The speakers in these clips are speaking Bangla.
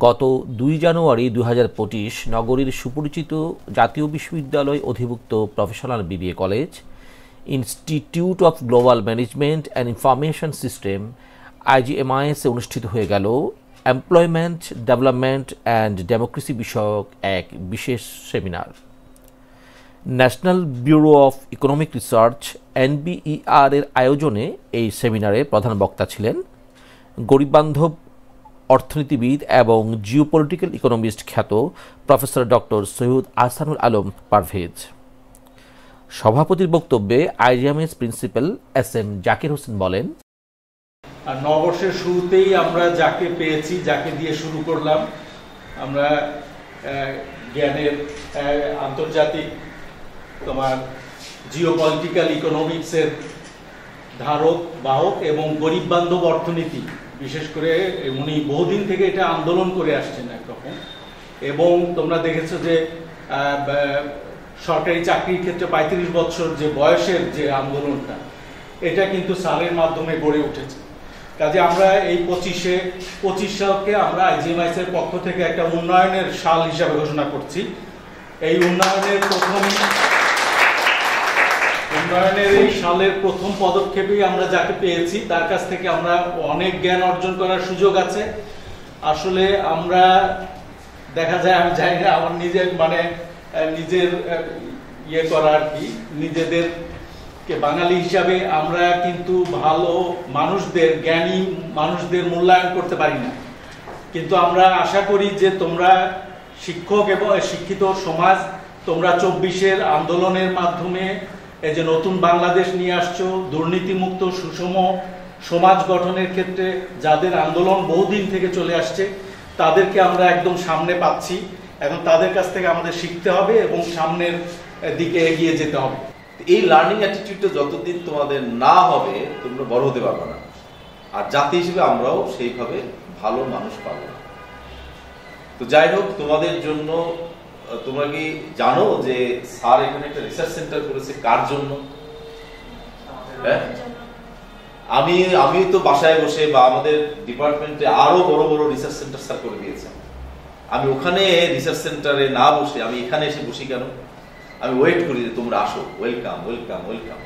গত ২ জানুয়ারি ২০২৫ নগরীর সুপরিচিত জাতীয় বিশ্ববিদ্যালয় অধিভুক্ত professional BBA college, institute of global management and information system IGMIS-এ অনুষ্ঠিত হয়ে গেল এমপ্লয়মেন্ট ডেভেলপমেন্ট অ্যান্ড ডেমোক্রেসি বিষয়ক এক বিশেষ seminar. National bureau of economic research NBER এর আয়োজনে এই সেমিনারে প্রধান বক্তা ছিলেন গরিববান্ধব অর্থনীতিবিদ এবং জিওপলিটিক্যাল ইকোনমিস্ট খ্যাত প্রফেসর ডক্টর সৈয়দ আহসানুল আলম পারভেজ। সভাপতির বক্তব্যে IGMIS principal SM Zakir Hossain বলেন, নববর্ষের শুরুতেই আমরা যাকে পেয়েছি, যাকে দিয়ে শুরু করলাম, আমরা জ্ঞানের আন্তর্জাতিক জিওপলিটিক্যাল ইকোনমিক্সের ধারক বাহক এবং গরিব বান্ধব অর্থনীতি, বিশেষ করে উনি বহুদিন থেকে এটা আন্দোলন করে আসছেন একরকম। এবং তোমরা দেখেছো যে সরকারি চাকরির ক্ষেত্রে ৩৫ বছর যে বয়সের যে আন্দোলনটা, এটা কিন্তু সালের মাধ্যমে গড়ে উঠেছে। কাজে আমরা এই ২৫ সালকে আমরা IGMIS এর পক্ষ থেকে একটা উন্নয়নের সাল হিসাবে ঘোষণা করছি। এই উন্নয়নের এই সালের প্রথম পদক্ষেপেই আমরা যাকে পেয়েছি তার কাছ থেকে আমরা অনেক জ্ঞান অর্জন করার সুযোগ আছে। আসলে আমরা দেখা যায়, আমি জানি না, আমার নিজের ইয়ে করা আর কি, নিজেদেরকে বাঙালি হিসাবে আমরা কিন্তু ভালো মানুষদের, জ্ঞানী মানুষদের মূল্যায়ন করতে পারি না। কিন্তু আমরা আশা করি যে তোমরা শিক্ষক এবং শিক্ষিত সমাজ, তোমরা ২৪-এর আন্দোলনের মাধ্যমে এই যে নতুন বাংলাদেশ নিয়ে আসছো, দুর্নীতিমুক্ত সুষম সমাজ গঠনের ক্ষেত্রে যাদের আন্দোলন বহুদিন থেকে চলে আসছে, তাদেরকে আমরা একদম সামনে পাচ্ছি। এখন তাদের কাছ থেকে আমাদের শিখতে হবে এবং সামনের দিকে এগিয়ে যেতে হবে। এই লার্নিং অ্যাটিটিউডটা যতদিন তোমাদের না হবে, তোমরা বড় হতে পারবে না। আর জাতি হিসেবে আমরাও সেইভাবে ভালো মানুষ পাবো না। তো যাই হোক, তোমাদের জন্য, তোমরা কি জানো যে স্যার এখানে একটা রিসার্চ সেন্টার করেছে কার জন্য? হ্যাঁ, আমি তো বাসায় বসে বা আমাদের ডিপার্টমেন্টে আরো বড় বড় রিসার্চ সেন্টার স্যার করে দিয়েছেন। আমি ওখানে রিসার্চ সেন্টারে না বসে আমি এখানে এসে বসি কেন? আমি ওয়েট করি যে তোমরা আসো, ওয়েলকাম ওয়েলকাম ওয়েলকাম।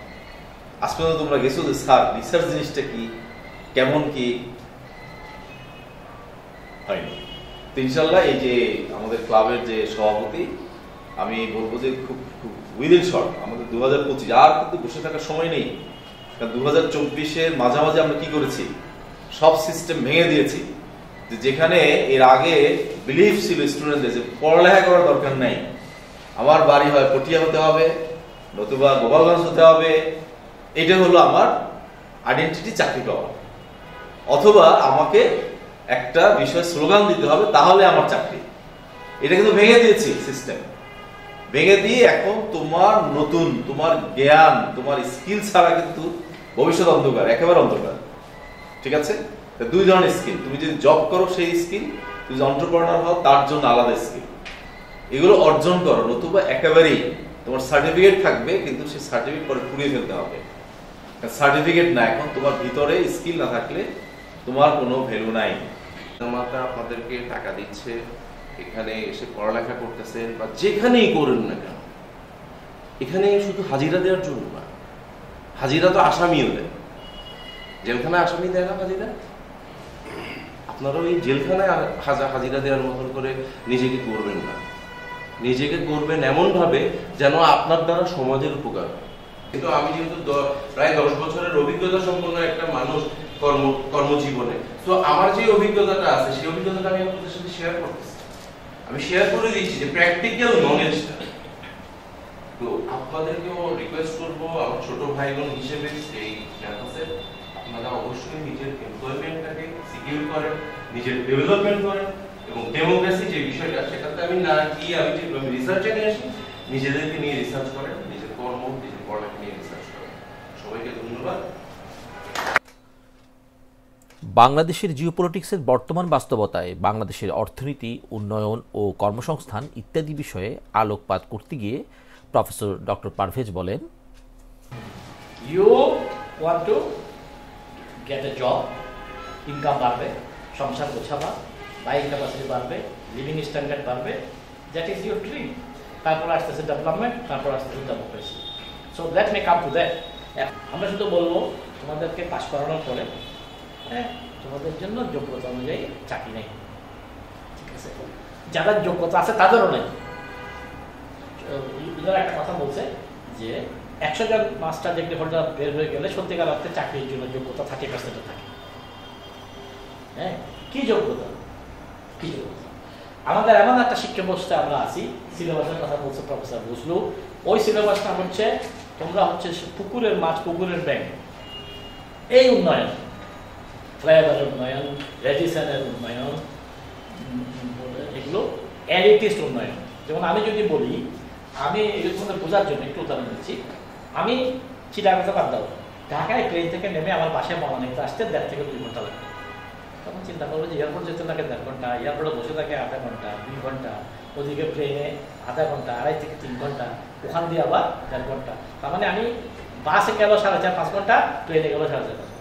আজ পর্যন্ত তোমরা গেছো যে স্যার রিসার্চ জিনিসটা কি, কেমন কি? হয়নি। তো ইনশাল্লাহ এই যে আমাদের ক্লাবের যে সভাপতি, আমি বলবো যে খুব উইদিন শর্ট আমাদের 2025 আর কিন্তু বসে থাকার সময় নেই। কারণ 2024-এর মাঝামাঝি আমরা কি করেছি, সব সিস্টেম ভেঙে দিয়েছি। যেখানে এর আগে বিলিভ ছিল স্টুডেন্টদের যে পড়ালেখা করার দরকার নাই, আমার বাড়ি হয় পটিয়া হতে হবে, নতুবা গোপালগঞ্জ হতে হবে, এটা হলো আমার আইডেন্টিটি, চাকরি পাওয়া, অথবা আমাকে একটা বিষয় স্লোগান দিতে হবে, তাহলে আমার চাকরি। এটা কিন্তু ভেঙে দিয়েছি সিস্টেম, ভেঙে দিয়ে এখন তোমার জ্ঞান, তোমার স্কিল ছাড়া কিন্তু ভবিষ্যৎ অন্ধকার, একেবারে অন্ধকার। ঠিক আছে? দুই ধরনের স্কিল, তুমি যদি জব করো সেই স্কিল, তুমি যদি এন্টারপ্রেনার হও তার জন্য আলাদা স্কিল। এগুলো অর্জন করো, নতুবা একেবারেই তোমার সার্টিফিকেট থাকবে কিন্তু সেই সার্টিফিকেট পরে পুড়িয়ে ফেলতে হবে। সার্টিফিকেট না, এখন তোমার ভিতরে স্কিল না থাকলে তোমার কোনো ভ্যালু নাই। মাতা আপনাদেরকে টাকা দিচ্ছে, এখানে এসে পড়ালেখা করতেছেন বা যেখানেই করেন না কেন, এখানে শুধু হাজিরা দেওয়ার জন্য না। হাজিরা তো আসামিও দেয়, জেলখানায় আসামি দেয় না হাজিরা? আপনারা ওই জেলখানায় হাজিরা দেওয়ার মতন করে নিজেকে করবেন না। নিজেকে করবেন এমন ভাবে যেন আপনার দ্বারা সমাজের উপকার হয়। কিন্তু আমি যেহেতু প্রায় 10 বছরের অভিজ্ঞতা সম্পন্ন একটা মানুষ কর্মজীবনে, তো আমার যে অভিজ্ঞতাটা আছে সেই অভিজ্ঞতাটা আমি আপনাদের সাথে শেয়ার করতেছি। আমি শেয়ার করে দিচ্ছি যে প্র্যাকটিক্যাল নলেজটা। তো আপনাদেরকেও রিকোয়েস্ট করবো, আমার ছোট ভাই বোন হিসেবে এই ক্যাম্পাসে আপনারা অবশ্যই নিজের এমপ্লয়মেন্টটাকে সিকিউর করেন, নিজের ডেভেলপমেন্ট করেন, এবং ডেমোক্রেসি যে বিষয়টা, সেটাতে আমি না গিয়ে আমি রিসার্চে নিয়ে আসি, নিজেদেরকে নিয়ে রিসার্চ করেন, নিজের কর্ম, নিজের পড়ালেখা নিয়ে রিসার্চ করেন। সবাইকে ধন্যবাদ। বাংলাদেশের জিওপলিটিক্সের বর্তমান বাস্তবতায় বাংলাদেশের অর্থনীতি, উন্নয়ন ও কর্মসংস্থান ইত্যাদি বিষয়ে আলোকপাত করতে গিয়ে প্রফেসর ডক্টর পারভেজ বলেন, You want to get a job, income বাড়বে, সংসার গোছাবা, বাইং ক্যাপাসিটি বাড়বে, লিভিং স্ট্যান্ডার্ড বাড়বে, দ্যাট ইজ ইউর ড্রিম। তারপর আসতেছে ডেভেলপমেন্ট, তারপর আসতেছে democracy. So let me come to that. আমরা শুধু বলবো তোমাদেরকে পাস করানোর পরে হ্যাঁ তোমাদের জন্য যোগ্যতা অনুযায়ী চাকরি নেই, ঠিক আছে? যারা যোগ্যতা আছে তাদেরও নেই। একটা কথা বলছে যে 100 জন মাস্টার ডিগ্রি হোল্ডার বের হয়ে গেলে সত্যিকার অর্থে চাকরির জন্য যোগ্যতা 30% থাকে। হ্যাঁ, কি যোগ্যতা? কি যোগ্যতা? আমাদের এমন একটা শিক্ষা ব্যবস্থা আমরা আছি, সিলেবাসের কথা বলছে প্রফেসর বুঝলু, ওই সিলেবাসটা হচ্ছে তোমরা হচ্ছে পুকুরের মাছ, পুকুরের ব্যাংক, এই উন্নয়ন, ফ্লাইওভারের উন্নয়ন, রেডিসনের উন্নয়ন, এগুলো এলিটিস্ট উন্নয়ন। যেমন আমি যদি বলি, আমি তোমাদের বোঝার জন্য একটু উদাহরণ দিচ্ছি, আমি চিটাগাংতে বাদ দাও, ঢাকায় প্লেন থেকে নেমে আমার বাসায় বনানীতে আসতে 1.5 থেকে 2 ঘন্টা লাগে। তখন চিন্তা করবো যে এয়ারপোর্ট যেতে লাগে 1.5 ঘন্টা, এয়ারপোর্টে বসে থাকে আধা ঘন্টা, 2 ঘন্টা, ওদিকে প্লেনে আধা ঘন্টা, 2.5 থেকে 3 ঘন্টা, ওখান দিয়ে আবার 1.5 ঘন্টা। তার মানে আমি বাসে গেল 4.5-5 ঘন্টা, প্লেনে গেল 4.5 ঘন্টা।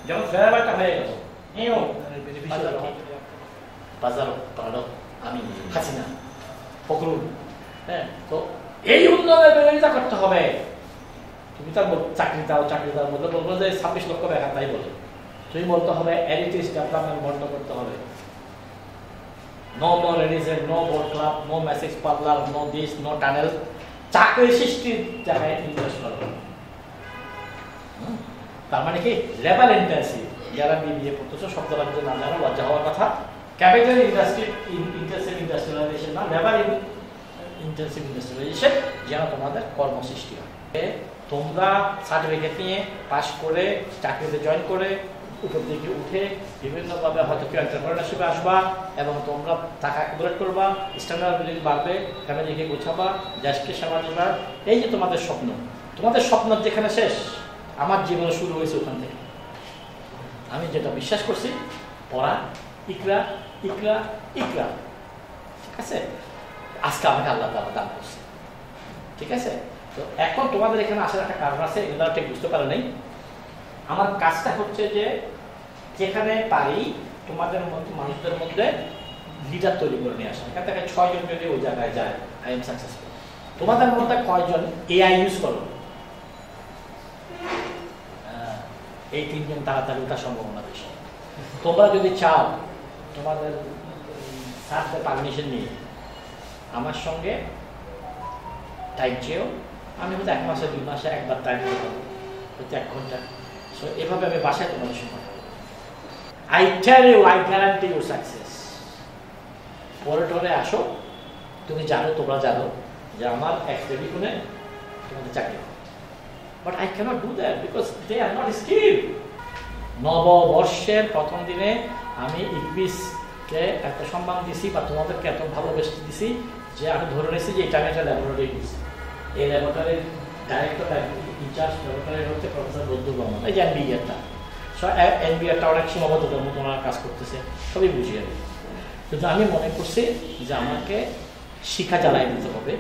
যেমন ফেরারটা হয়ে গেল বাজার পাড়ো আমি হাসিনা ফখরুল। হ্যাঁ, তো এই উন্নয়নের বিরোধিতা করতে হবে। তুমি তার চাকরি দাও, চাকরি দাও বলতে বলবো যে 26 লক্ষ বেকার, তাই বলে তুমি বলতে হবে এরিটেজ ডেভেলপমেন্ট বন্ধ করতে হবে। No more Edison, no boat club, no massage parlour, no this, no tunnel. চাকরি সৃষ্টির জায়গায় ইনভেস্ট করবে। তার মানে কি লেবার ইন্টেন্সিভ, যারা বিবিএ পড়তেছো শব্দটা যদি না জানো লজ্জা হওয়ার কথা। ক্যাপিটাল ইন্ডাস্ট্রি ইন্টেন্সিভ ইন্ডাস্ট্রিয়ালাইজেশন না, লেবার ইন্টেন্সিভ ইন্ডাস্ট্রিয়ালাইজেশন, যেন তোমাদের কর্মসৃষ্টি হয়। তোমরা সার্টিফিকেট নিয়ে পাস করে চাকরিতে জয়েন করে উপর দিকে উঠে বিভিন্নভাবে হয়তো কেউ এন্টারপ্রেনারশিপে আসবা এবং তোমরা টাকা অ্যাকুমুলেট করবা, স্ট্যান্ডার্ড লিভিং বাড়বে, ফ্যামিলিকে গোছাবা, দেশকে সেবা দেবা। এই যে তোমাদের স্বপ্ন, তোমাদের স্বপ্ন যেখানে শেষ, আমার জীবনে শুরু হয়েছে ওখান থেকে। আমি যেটা বিশ্বাস করছি, পড়া, ইকরা ইকরা ইকরা, ঠিক আছে? আজকে আমাকে আল্লাহ তাআলা দান করছে, ঠিক আছে? তো এখন তোমাদের এখানে আসার একটা কারণ আছে, এগুলো ঠিক বুঝতে পারে নাই। আমার কাজটা হচ্ছে যে যেখানে পারি তোমাদের মানুষদের মধ্যে লিডার তৈরি করে নিয়ে আসা। এখান থেকে 6 জন যদি ওই জায়গায় যায়, আই এম সাকসেসফুল। তোমাদের মধ্যে কয়জন এআই ইউজ করো? এই 3 জন তাড়াতাড়ি ওঠার সম্ভাবনা বেশি। তোমরা যদি চাও তোমাদের স্যারদের পারমিশন নিয়ে আমার সঙ্গে টাইম চেয়েও, আমি হয়তো 1 মাসে 2 মাসে একবার টাইম দিতে পারবো, হয়তো 1 ঘন্টা। সো এভাবে আমি বাসায় তোমাদের সময় I tell you, I guarantee your success. পরে টরে আসো, তুমি জানো, তোমরা জানো যে আমার এক্সপেরিকুনে তোমাদের চাকরি, but I can't do that because they are not skill. নববর্ষের প্রথম দিনে আমি ইকবিসকে এত সম্মান দিছি বা তোমাদেরকে এত ভালোবেসে দিছি যে আমি ধরে নিয়েছি যে এটা আমি একটা ল্যাবরেটরি দিচ্ছি। এই ল্যাবরেটরির ডাইরেক্টর ইনচার্জ ল্যাবরেটরি হচ্ছে প্রফেসর বদরুল রহমান, এই যে এনবিআরটা। সো এনবিআরটা অনেক সীমাবদ্ধতার মতো ওনার কাজ করতেছে, সবই বুঝিয়ে দেবে। কিন্তু আমি মনে করছি যে আমাকে শিক্ষা চালাই দিতে হবে।